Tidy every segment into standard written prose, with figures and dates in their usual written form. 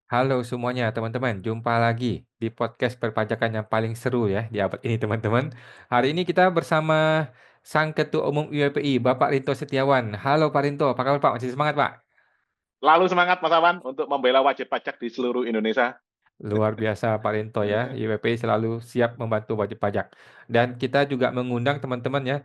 Halo semuanya teman-teman, jumpa lagi di podcast perpajakan yang paling seru ya di abad ini teman-teman. Hari ini kita bersama Sang Ketua Umum UIPI, Bapak Rinto Setiawan. Halo Pak Rinto, apa kabar Pak? Masih semangat Pak? Lalu semangat Mas Awan untuk membela wajib pajak di seluruh Indonesia. Luar biasa Pak Rinto ya, UIPI selalu siap membantu wajib pajak. Dan kita juga mengundang teman-teman ya,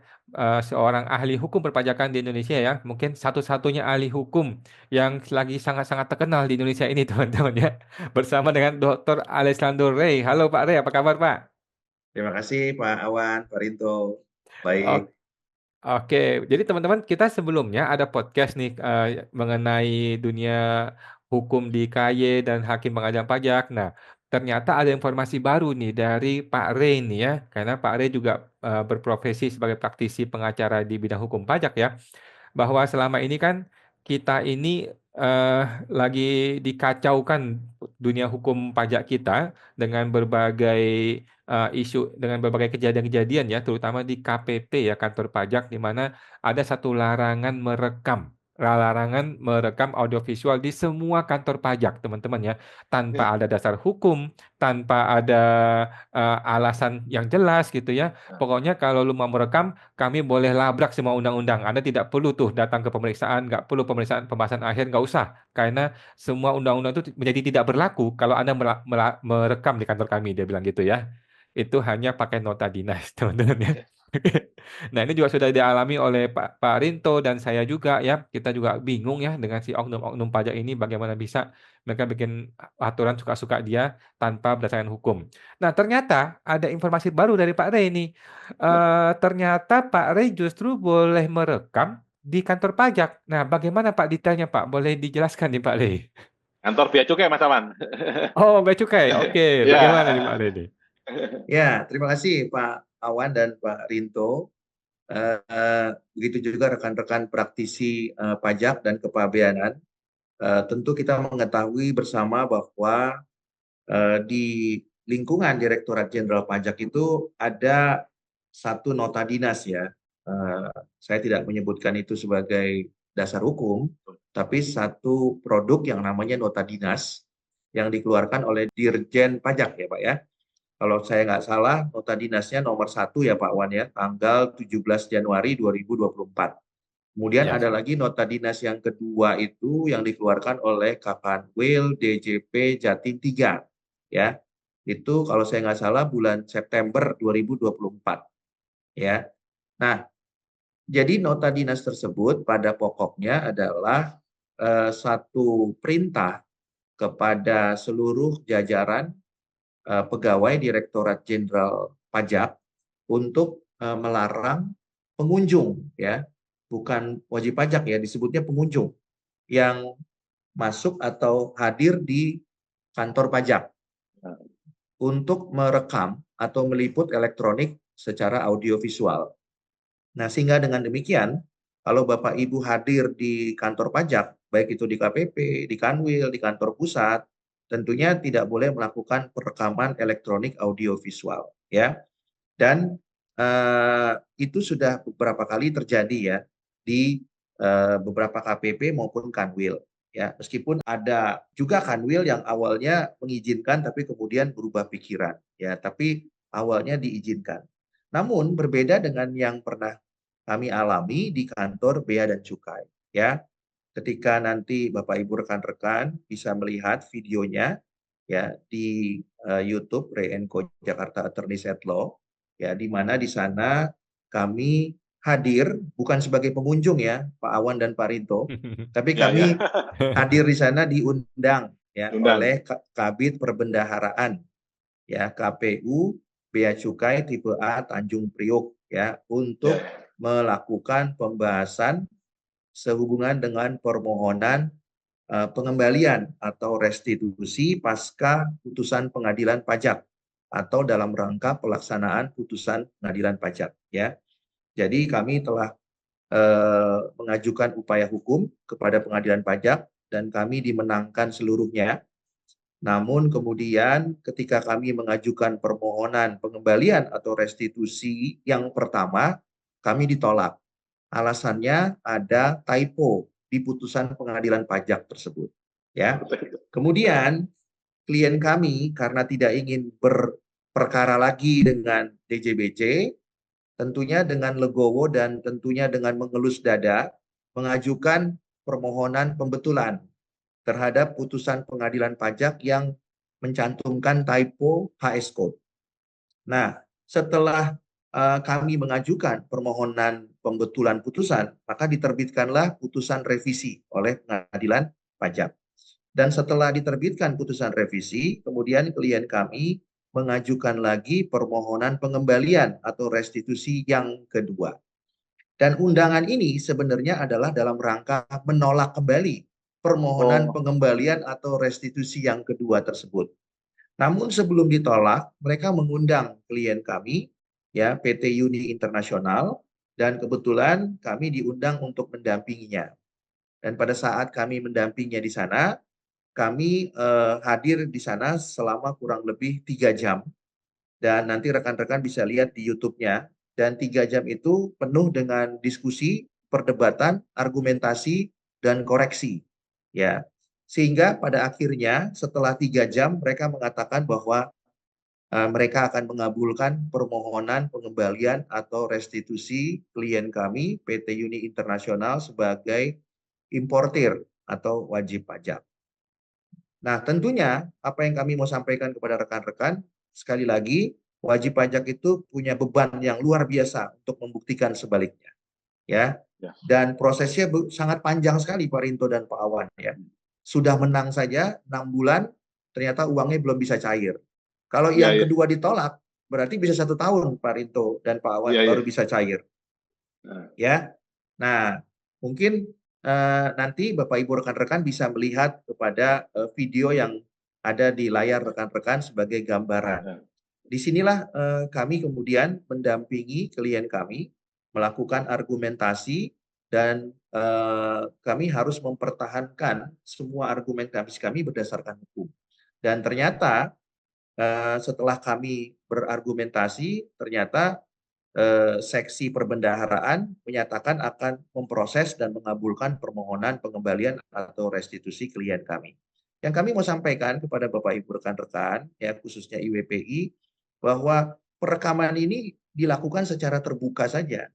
seorang ahli hukum perpajakan di Indonesia ya, mungkin satu-satunya ahli hukum yang lagi sangat-sangat terkenal di Indonesia ini teman-teman ya, bersama dengan Dr. Alessandro Rey. Halo Pak Rey, apa kabar Pak? Terima kasih Pak Awan, Pak Rinto. Baik. Oke, jadi teman-teman kita sebelumnya ada podcast nih mengenai dunia hukum di KY dan hakim pengadilan pajak. Nah, ternyata ada informasi baru nih dari Pak Rey nih ya, karena Pak Rey juga berprofesi sebagai praktisi pengacara di bidang hukum pajak ya, bahwa selama ini kan kita ini eh, lagi dikacaukan dunia hukum pajak kita dengan berbagai isu, dengan berbagai kejadian-kejadian ya, terutama di KPP ya, kantor pajak, di mana ada satu larangan merekam audiovisual di semua kantor pajak, teman-teman ya, tanpa ada dasar hukum, tanpa ada alasan yang jelas gitu ya. Pokoknya kalau lu mau merekam, kami boleh labrak semua undang-undang. Anda tidak perlu tuh datang ke pemeriksaan, nggak perlu pemeriksaan pembahasan akhir, nggak usah. Karena semua undang-undang itu menjadi tidak berlaku kalau Anda merekam di kantor kami, dia bilang gitu ya. Itu hanya pakai nota dinas, teman-teman ya. Nah, ini juga sudah dialami oleh Pak Rinto dan saya juga ya. Kita juga bingung ya dengan si oknum-oknum pajak ini bagaimana bisa mereka bikin aturan suka-suka dia tanpa berdasarkan hukum. Nah, ternyata ada informasi baru dari Pak Rey ini. Ternyata Pak Rey justru boleh merekam di kantor pajak. Nah, bagaimana Pak detailnya Pak? Boleh dijelaskan nih Pak Rey? Kantor Bea Cukai Mas Awan. Oh, bea cukai. Oke, bagaimana nih Pak Ya. Rey nih? Ya, terima kasih Pak Awan dan Pak Rinto. Begitu juga rekan-rekan praktisi pajak dan kepabeanan. Tentu kita mengetahui bersama bahwa di lingkungan Direktorat Jenderal Pajak itu ada satu nota dinas ya. Eh, saya tidak menyebutkan itu sebagai dasar hukum, tapi satu produk yang namanya nota dinas yang dikeluarkan oleh Dirjen Pajak ya Pak ya. Kalau saya nggak salah, nota dinasnya nomor 1 ya Pak Wan ya, tanggal 17 Januari 2024. Kemudian Ya. ada lagi nota dinas yang kedua itu yang dikeluarkan oleh Kakanwil DJP Jatim 3. Ya, itu kalau saya nggak salah bulan September 2024. Ya, nah jadi nota dinas tersebut pada pokoknya adalah satu perintah kepada seluruh jajaran pegawai Direktorat Jenderal Pajak untuk melarang pengunjung ya, bukan wajib pajak ya, disebutnya pengunjung yang masuk atau hadir di kantor pajak untuk merekam atau meliput elektronik secara audiovisual. Nah, sehingga dengan demikian, kalau Bapak Ibu hadir di kantor pajak, baik itu di KPP, di Kanwil, di kantor pusat, tentunya tidak boleh melakukan perekaman elektronik audiovisual, ya. Dan itu sudah beberapa kali terjadi ya di beberapa KPP maupun Kanwil. Ya, meskipun ada juga Kanwil yang awalnya mengizinkan tapi kemudian berubah pikiran. Ya, tapi awalnya diizinkan. Namun berbeda dengan yang pernah kami alami di kantor Bea dan Cukai. Ya, ketika nanti Bapak Ibu rekan-rekan bisa melihat videonya ya di YouTube Reenco Jakarta Attorneys at Law ya, di mana di sana kami hadir bukan sebagai pengunjung ya Pak Awan dan Pak Rinto, tapi Ya, ya. kami hadir di sana diundang ya Undang. oleh Kabid Perbendaharaan ya KPU Bea Cukai tipe A Tanjung Priok ya untuk Ya. melakukan pembahasan sehubungan dengan permohonan pengembalian atau restitusi pasca putusan pengadilan pajak atau dalam rangka pelaksanaan putusan pengadilan pajak ya. Jadi kami telah mengajukan upaya hukum kepada pengadilan pajak dan kami dimenangkan seluruhnya. Namun kemudian ketika kami mengajukan permohonan pengembalian atau restitusi yang pertama, kami ditolak. Alasannya ada typo di putusan pengadilan pajak tersebut. ya. Kemudian klien kami karena tidak ingin berperkara lagi dengan DJBC, tentunya dengan legowo dan tentunya dengan mengelus dada, mengajukan permohonan pembetulan terhadap putusan pengadilan pajak yang mencantumkan typo HS code. Nah, setelah kami mengajukan permohonan pembetulan putusan, maka diterbitkanlah putusan revisi oleh pengadilan pajak. Dan setelah diterbitkan putusan revisi, kemudian klien kami mengajukan lagi permohonan pengembalian atau restitusi yang kedua. Dan undangan ini sebenarnya adalah dalam rangka menolak kembali permohonan pengembalian atau restitusi yang kedua tersebut. Namun sebelum ditolak, mereka mengundang klien kami, ya PT Uni Internasional, dan kebetulan kami diundang untuk mendampinginya. Dan pada saat kami mendampinginya di sana, kami hadir di sana selama kurang lebih 3 jam. Dan nanti rekan-rekan bisa lihat di YouTube-nya. Dan 3 jam itu penuh dengan diskusi, perdebatan, argumentasi, dan koreksi. Ya, sehingga pada akhirnya setelah 3 jam mereka mengatakan bahwa mereka akan mengabulkan permohonan pengembalian atau restitusi klien kami PT Uni Internasional sebagai importir atau wajib pajak. Nah, tentunya apa yang kami mau sampaikan kepada rekan-rekan, sekali lagi, wajib pajak itu punya beban yang luar biasa untuk membuktikan sebaliknya. Ya. Dan prosesnya sangat panjang sekali Pak Rinto dan Pak Awan. Ya. Sudah menang saja 6 bulan, ternyata uangnya belum bisa cair. Kalau yang kedua ditolak, berarti bisa 1 tahun Pak Rinto dan Pak Awan baru bisa cair. Ya. Nah, mungkin nanti Bapak Ibu rekan-rekan bisa melihat kepada video yang ada di layar rekan-rekan sebagai gambaran. Disinilah kami kemudian mendampingi klien kami melakukan argumentasi dan kami harus mempertahankan semua argumen kami berdasarkan hukum. Dan ternyata setelah kami berargumentasi, ternyata seksi perbendaharaan menyatakan akan memproses dan mengabulkan permohonan pengembalian atau restitusi klien kami. Yang kami mau sampaikan kepada Bapak Ibu rekan-rekan, ya khususnya IWPI, bahwa perekaman ini dilakukan secara terbuka saja.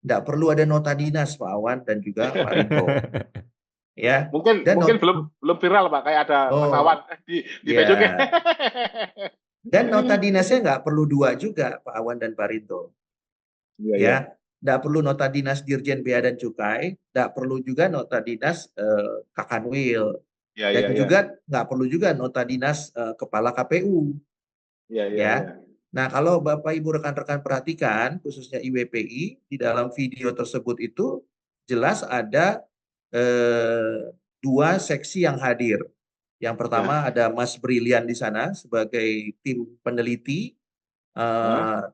Tidak perlu ada nota dinas Pak Awan dan juga Pak Rinto. Ya. Mungkin belum viral Pak, kayak ada Mas Awan di Facebooknya. Dan nota dinasnya nggak perlu 2 juga Pak Awan dan Pak Rinto. Ya, tidak perlu nota dinas Dirjen Bea dan Cukai, tidak perlu juga nota dinas Kakanwil, dan juga nggak perlu juga nota dinas Kepala KPU. Ya. Nah, kalau Bapak Ibu rekan-rekan perhatikan, khususnya IWPI, di dalam video tersebut itu jelas ada 2 seksi yang hadir. Yang pertama ada Mas Brilian di sana sebagai tim peneliti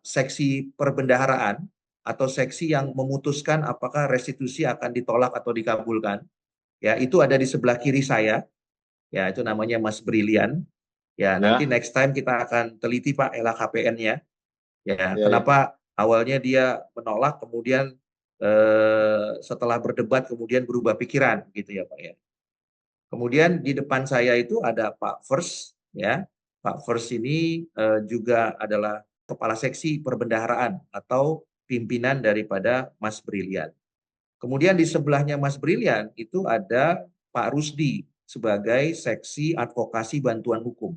seksi perbendaharaan atau seksi yang memutuskan apakah restitusi akan ditolak atau dikabulkan. Ya, itu ada di sebelah kiri saya. Ya, itu namanya Mas Brilian. Ya, nanti next time kita akan teliti Pak LHKPN-nya. Ya, kenapa awalnya dia menolak, kemudian setelah berdebat kemudian berubah pikiran gitu ya Pak ya. Kemudian di depan saya itu ada Pak First, ya. Pak First ini juga adalah kepala seksi perbendaharaan atau pimpinan daripada Mas Brilian. Kemudian di sebelahnya Mas Brilian itu ada Pak Rusdi sebagai seksi advokasi bantuan hukum.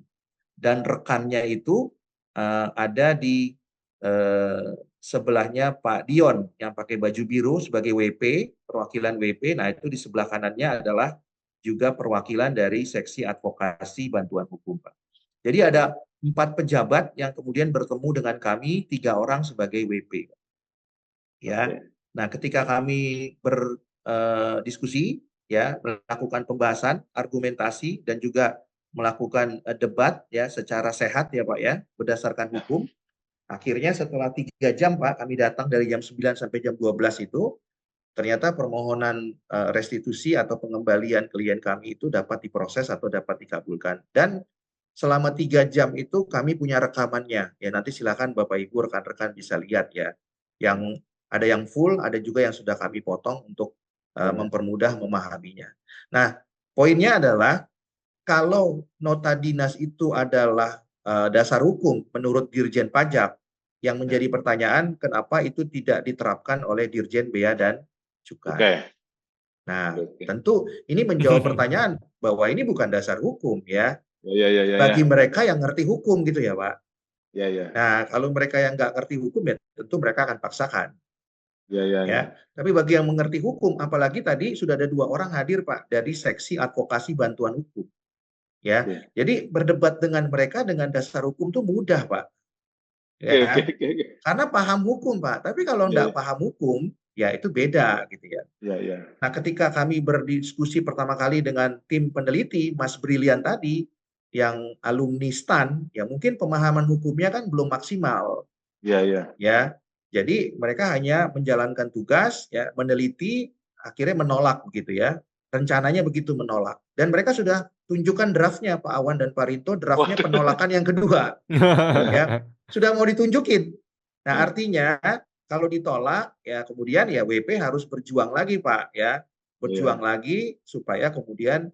Dan rekannya itu ada di sebelahnya Pak Dion yang pakai baju biru sebagai WP, perwakilan WP. Nah, itu di sebelah kanannya adalah juga perwakilan dari seksi advokasi bantuan hukum, Pak. Jadi ada 4 pejabat yang kemudian bertemu dengan kami 3 orang sebagai WP. Ya. Nah, ketika kami berdiskusi, ya, melakukan pembahasan, argumentasi dan juga melakukan debat ya secara sehat ya Pak ya, berdasarkan hukum. Akhirnya setelah 3 jam Pak, kami datang dari jam 9 sampai jam 12 itu, ternyata permohonan restitusi atau pengembalian klien kami itu dapat diproses atau dapat dikabulkan. Dan selama 3 jam itu kami punya rekamannya. Ya, nanti silakan Bapak Ibu rekan-rekan bisa lihat ya. Yang ada yang full, ada juga yang sudah kami potong untuk mempermudah memahaminya. Nah, poinnya adalah kalau nota dinas itu adalah dasar hukum menurut Dirjen Pajak, yang menjadi pertanyaan kenapa itu tidak diterapkan oleh Dirjen Bea dan Cukai. Oke. Nah, Oke. tentu ini menjawab pertanyaan bahwa ini bukan dasar hukum ya, Ya. bagi mereka yang ngerti hukum gitu ya Pak. Ya. Nah, kalau mereka yang nggak ngerti hukum ya tentu mereka akan paksakan. Ya. Ya, tapi bagi yang mengerti hukum, apalagi tadi sudah ada 2 orang hadir Pak dari seksi advokasi bantuan hukum. Ya, Oke. jadi berdebat dengan mereka dengan dasar hukum itu mudah Pak. Oke. Ya, karena paham hukum Pak. Tapi kalau Ya. nggak paham hukum, ya itu beda gitu ya. Ya. Nah, ketika kami berdiskusi pertama kali dengan tim peneliti, Mas Brilian tadi, yang alumni STAN, ya mungkin pemahaman hukumnya kan belum maksimal. Ya. Ya, jadi mereka hanya menjalankan tugas, ya meneliti, akhirnya menolak begitu ya. Rencananya begitu menolak. Dan mereka sudah tunjukkan draftnya Pak Awan dan Pak Rinto, draftnya Waduh. penolakan yang kedua. Ya, sudah mau ditunjukin. Nah, artinya kalau ditolak ya kemudian ya WP harus berjuang lagi Pak ya. Berjuang lagi supaya kemudian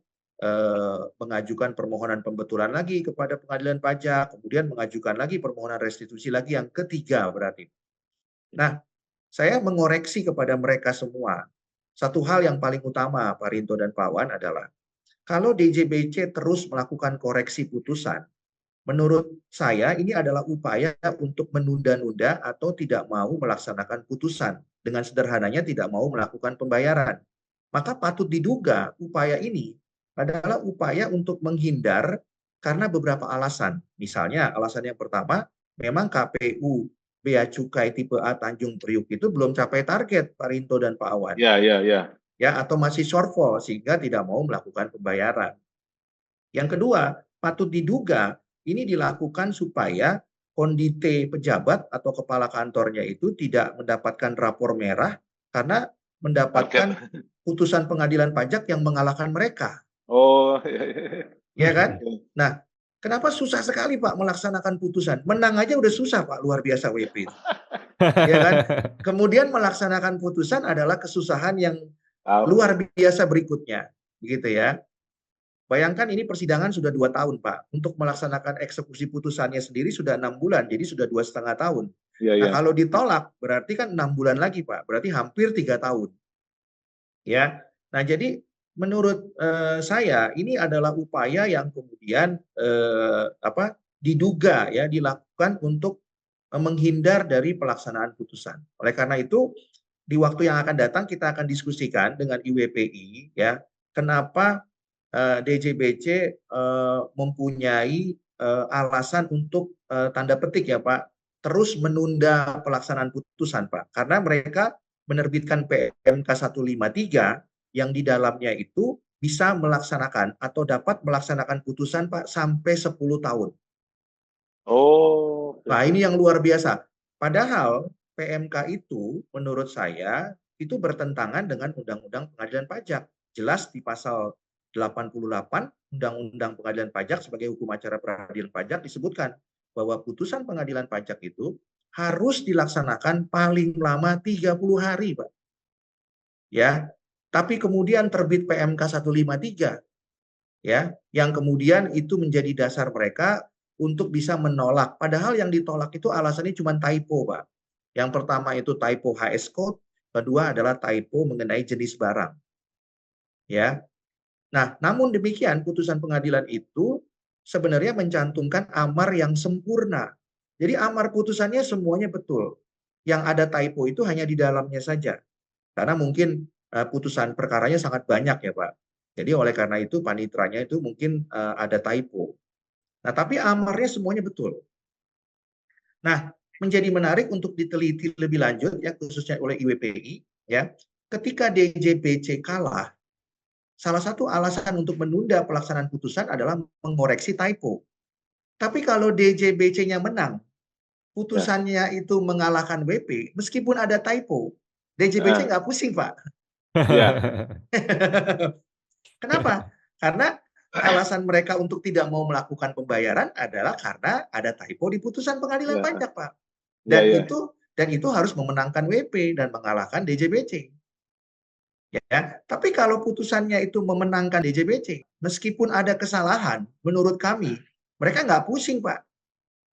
mengajukan permohonan pembetulan lagi kepada pengadilan pajak, kemudian mengajukan lagi permohonan restitusi lagi yang ketiga berarti. Nah, saya mengoreksi kepada mereka semua. Satu hal yang paling utama Pak Rinto dan Pak Wan adalah kalau DJBC terus melakukan koreksi putusan, menurut saya ini adalah upaya untuk menunda-nunda atau tidak mau melaksanakan putusan. Dengan sederhananya tidak mau melakukan pembayaran. Maka patut diduga upaya ini adalah upaya untuk menghindar karena beberapa alasan. Misalnya alasan yang pertama, memang KPU Bea Cukai tipe A Tanjung Priuk itu belum capai target Pak Rinto dan Pak Awan. Ya. Ya, atau masih shortfall sehingga tidak mau melakukan pembayaran. Yang kedua, patut diduga ini dilakukan supaya kondite pejabat atau kepala kantornya itu tidak mendapatkan rapor merah karena mendapatkan putusan pengadilan pajak yang mengalahkan mereka. Oh. Ya kan? Nah, kenapa susah sekali Pak melaksanakan putusan? Menang aja udah susah Pak, luar biasa WP. Ya kan? Kemudian melaksanakan putusan adalah kesusahan yang luar biasa berikutnya. Begitu ya. Bayangkan ini persidangan sudah 2 tahun Pak. Untuk melaksanakan eksekusi putusannya sendiri sudah 6 bulan, jadi sudah 2,5 tahun. Nah, kalau ditolak berarti kan 6 bulan lagi Pak, berarti hampir 3 tahun. Ya, nah jadi menurut saya ini adalah upaya yang kemudian diduga ya dilakukan untuk menghindar dari pelaksanaan putusan. Oleh karena itu di waktu yang akan datang kita akan diskusikan dengan IWPI ya kenapa DJBC mempunyai alasan untuk tanda petik ya Pak terus menunda pelaksanaan putusan Pak karena mereka menerbitkan PMK 153 yang di dalamnya itu bisa melaksanakan atau dapat melaksanakan putusan Pak sampai 10 tahun. Oh. Nah, ini yang luar biasa. Padahal PMK itu menurut saya itu bertentangan dengan Undang-Undang Pengadilan Pajak. Jelas di pasal 88 Undang-Undang Pengadilan Pajak sebagai hukum acara peradilan pajak disebutkan bahwa putusan pengadilan pajak itu harus dilaksanakan paling lama 30 hari, Pak. Ya. Tapi kemudian terbit PMK 153 ya, yang kemudian itu menjadi dasar mereka untuk bisa menolak. Padahal yang ditolak itu alasannya cuma typo, Pak. Yang pertama itu typo HS code, kedua adalah typo mengenai jenis barang. Ya. Nah, namun demikian putusan pengadilan itu sebenarnya mencantumkan amar yang sempurna. Jadi amar putusannya semuanya betul. Yang ada typo itu hanya di dalamnya saja. Karena mungkin putusan perkaranya sangat banyak ya Pak. Jadi oleh karena itu panitranya itu mungkin ada typo. Nah, tapi amarnya semuanya betul. Nah, menjadi menarik untuk diteliti lebih lanjut ya khususnya oleh IWPI ya. Ketika DJBC kalah, salah satu alasan untuk menunda pelaksanaan putusan adalah mengoreksi typo. Tapi kalau DJBC-nya menang, putusannya itu mengalahkan WP, meskipun ada typo, DJBC nggak pusing, Pak. Ya. Kenapa? Karena alasan mereka untuk tidak mau melakukan pembayaran adalah karena ada typo di putusan pengadilan pajak, Pak. Dan itu harus memenangkan WP dan mengalahkan DJBC. Ya, tapi kalau putusannya itu memenangkan DJBC, meskipun ada kesalahan, menurut kami mereka nggak pusing, Pak,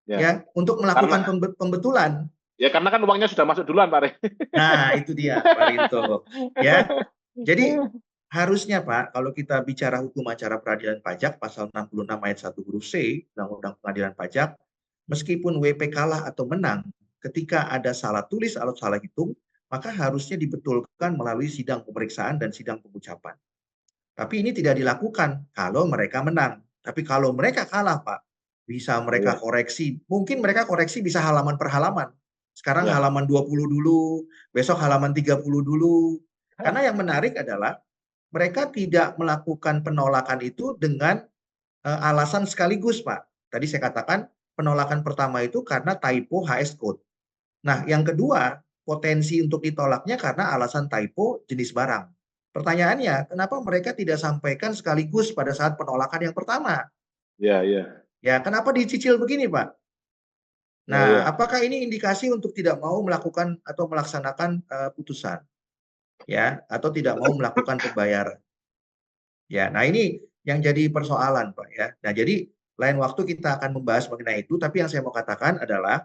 Ya. ya, untuk melakukan Karena pembetulan. ya karena kan uangnya sudah masuk duluan, Pak Re. Nah, itu dia, Pak Rinto. Ya, jadi harusnya, Pak, kalau kita bicara hukum acara peradilan pajak, pasal 66 ayat 1 huruf C, Undang-Undang Pengadilan Pajak, meskipun WP kalah atau menang, ketika ada salah tulis atau salah hitung, maka harusnya dibetulkan melalui sidang pemeriksaan dan sidang pengucapan. Tapi ini tidak dilakukan kalau mereka menang. Tapi kalau mereka kalah, Pak, bisa mereka koreksi. Mungkin mereka koreksi bisa halaman per halaman. Sekarang halaman 20 dulu, besok halaman 30 dulu. Karena yang menarik adalah mereka tidak melakukan penolakan itu dengan alasan sekaligus, Pak. Tadi saya katakan penolakan pertama itu karena typo HS code. Nah, yang kedua, potensi untuk ditolaknya karena alasan typo jenis barang. Pertanyaannya, kenapa mereka tidak sampaikan sekaligus pada saat penolakan yang pertama? Ya, ya. Ya, kenapa dicicil begini, Pak? Nah, apakah ini indikasi untuk tidak mau melakukan atau melaksanakan putusan? Ya, atau tidak mau melakukan pembayaran? Ya, nah ini yang jadi persoalan, Pak, ya. Nah, jadi lain waktu kita akan membahas mengenai itu, tapi yang saya mau katakan adalah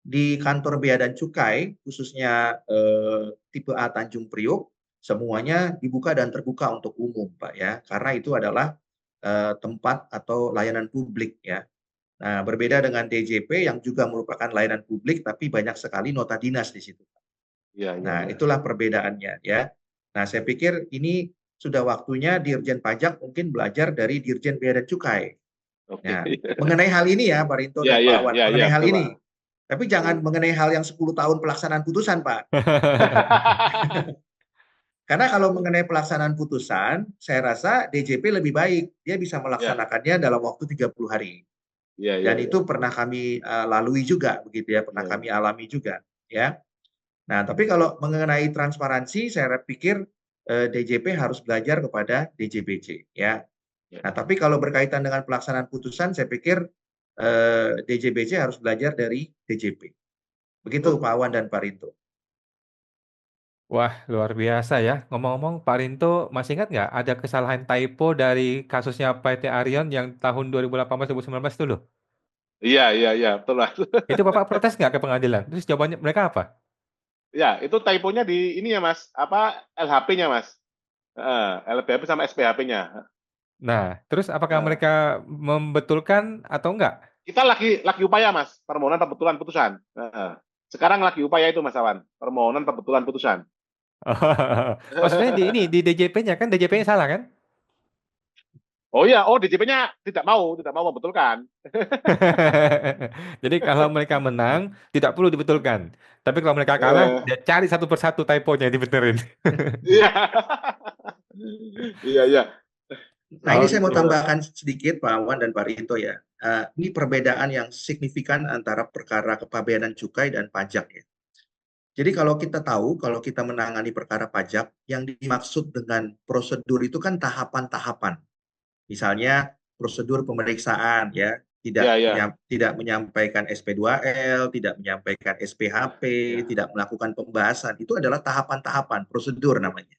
di kantor Bea dan Cukai, khususnya tipe A Tanjung Priok, semuanya dibuka dan terbuka untuk umum, Pak, ya. Karena itu adalah tempat atau layanan publik, ya. Nah, berbeda dengan DJP yang juga merupakan layanan publik, tapi banyak sekali nota dinas di situ. Nah, itulah perbedaannya, ya. Nah, saya pikir ini sudah waktunya Dirjen Pajak mungkin belajar dari Dirjen Bea dan Cukai. Nah, mengenai hal ini ya, Pak Rinto dan Pak Wan, mengenai hal ini. Tapi jangan mengenai hal yang 10 tahun pelaksanaan putusan, Pak. Karena kalau mengenai pelaksanaan putusan, saya rasa DJP lebih baik. Dia bisa melaksanakannya dalam waktu 30 hari. Dan itu pernah kami lalui juga, begitu ya, pernah kami alami juga, ya. Nah, tapi kalau mengenai transparansi, saya pikir DJP harus belajar kepada DJBC, ya. Nah, tapi kalau berkaitan dengan pelaksanaan putusan, saya pikir DJBC harus belajar dari DJP. Begitu, Pak Awan dan Pak Rinto. Wah, luar biasa ya. Ngomong-ngomong, Pak Rinto masih ingat nggak ada kesalahan typo dari kasusnya PT Arion yang tahun 2018-2019 itu loh? Iya, betul lah. Itu Bapak protes nggak ke pengadilan? Terus jawabannya mereka apa? Ya, itu typonya di ini ya, Mas. Apa LHP-nya, Mas? LBHP sama SPHP-nya. Nah, terus apakah mereka membetulkan atau enggak? Kita lagi upaya, Mas, permohonan pembetulan putusan. Sekarang lagi upaya itu, Mas Awan, permohonan pembetulan putusan. Maksudnya di DJP-nya kan DJP-nya salah kan? Oh iya, DJP-nya tidak mau membetulkan. Jadi kalau mereka menang tidak perlu dibetulkan. Tapi kalau mereka kalah, dia cari satu persatu typonya dibenerin. Iya. Iya. Nah, ini saya mau tambahkan sedikit, Pak Awan dan Pak Rinto ya. Ini perbedaan yang signifikan antara perkara kepabeanan cukai dan pajak ya. Jadi kalau kita tahu, kalau kita menangani perkara pajak, yang dimaksud dengan prosedur itu kan tahapan-tahapan. Misalnya prosedur pemeriksaan ya, tidak menyampaikan SP2L, tidak menyampaikan SPHP, tidak melakukan pembahasan, itu adalah tahapan-tahapan, prosedur namanya.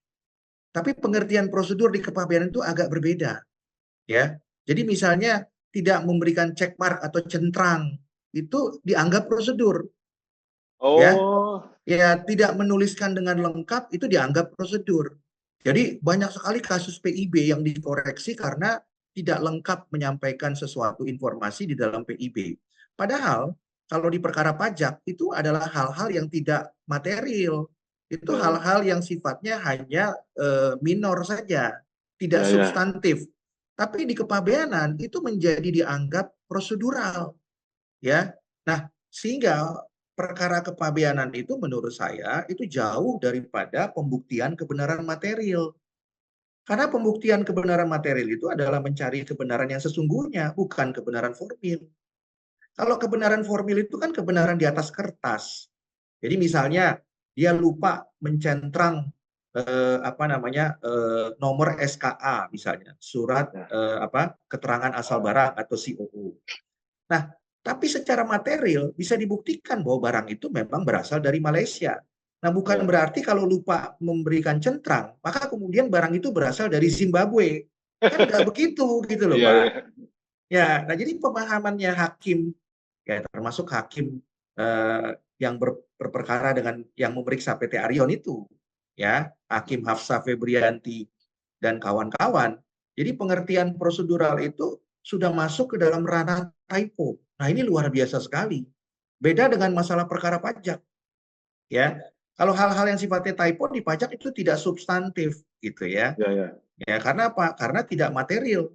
Tapi pengertian prosedur di kepabeanan itu agak berbeda, ya. Jadi misalnya tidak memberikan check mark atau centrang, itu dianggap prosedur. Ya, tidak menuliskan dengan lengkap itu dianggap prosedur. Jadi banyak sekali kasus PIB yang dikoreksi karena tidak lengkap menyampaikan sesuatu informasi di dalam PIB. Padahal kalau di perkara pajak itu adalah hal-hal yang tidak material. Itu hal-hal yang sifatnya hanya minor saja, tidak substantif. Tapi di kepabeanan itu menjadi dianggap prosedural. Ya. Nah, sehingga perkara kepabeanan itu menurut saya itu jauh daripada pembuktian kebenaran material. Karena pembuktian kebenaran material itu adalah mencari kebenaran yang sesungguhnya, bukan kebenaran formil. Kalau kebenaran formil itu kan kebenaran di atas kertas. Jadi misalnya dia lupa mencentrang nomor SKA misalnya, surat keterangan asal barang atau COO. Nah, tapi secara material bisa dibuktikan bahwa barang itu memang berasal dari Malaysia. Nah, bukan berarti kalau lupa memberikan centrang, maka kemudian barang itu berasal dari Zimbabwe. Kan nggak begitu gitu loh, Iya, Pak. iya. Ya, nah jadi pemahamannya hakim, ya termasuk hakim yang berperkara dengan yang memeriksa PT Arion itu, ya, Hakim Hafsah Febrianti dan kawan-kawan. Jadi pengertian prosedural itu sudah masuk ke dalam ranah typo. Nah, ini luar biasa sekali. Beda dengan masalah perkara pajak, ya. Kalau hal-hal yang sifatnya typo di pajak itu tidak substantif, gitu ya. Iya, iya. Ya, karena apa? Karena tidak material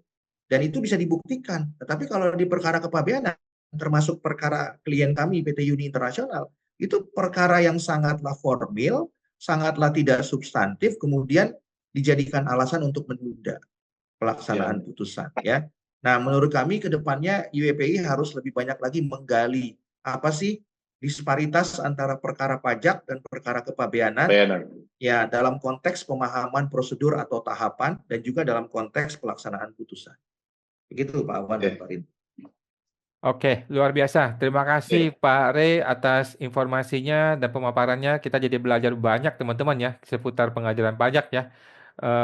dan itu bisa dibuktikan. Tetapi kalau di perkara kepabeanan, termasuk perkara klien kami PT Uni Internasional, itu perkara yang sangatlah formil, sangatlah tidak substantif, kemudian dijadikan alasan untuk menunda pelaksanaan Iya. putusan, ya. Nah, menurut kami ke depannya UEPI harus lebih banyak lagi menggali apa sih disparitas antara perkara pajak dan perkara kepabeanan, Bayanan. ya, dalam konteks pemahaman prosedur atau tahapan dan juga dalam konteks pelaksanaan putusan. Begitu Pak Awan dan Oke. Pak Rinto. Oke, luar biasa. Terima kasih Oke. Pak Rey atas informasinya dan pemaparannya. Kita jadi belajar banyak teman-teman ya seputar pengajaran pajak ya.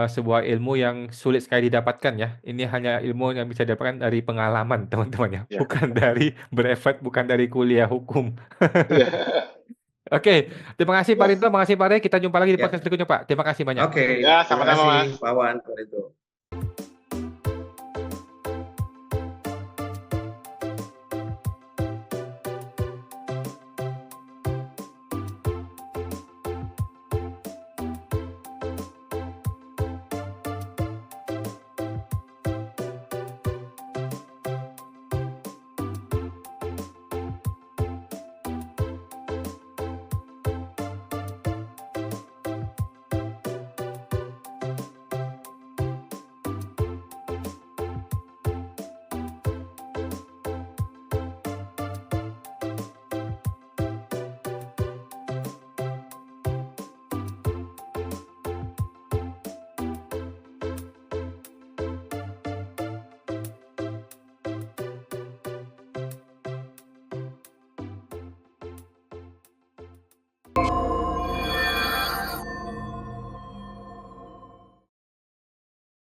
Sebuah ilmu yang sulit sekali didapatkan ya. Ini hanya ilmu yang bisa didapatkan dari pengalaman teman-teman ya. Ya. Bukan dari berefek, bukan dari kuliah hukum. Iya. Oke, terima kasih Pak Ya. Rinto, terima kasih Pak Rey. Kita jumpa lagi di Ya. podcast berikutnya Pak. Terima kasih banyak. Oke, Ya, terima sama-sama, kasih Mas. Pak Awan, Pak Rinto.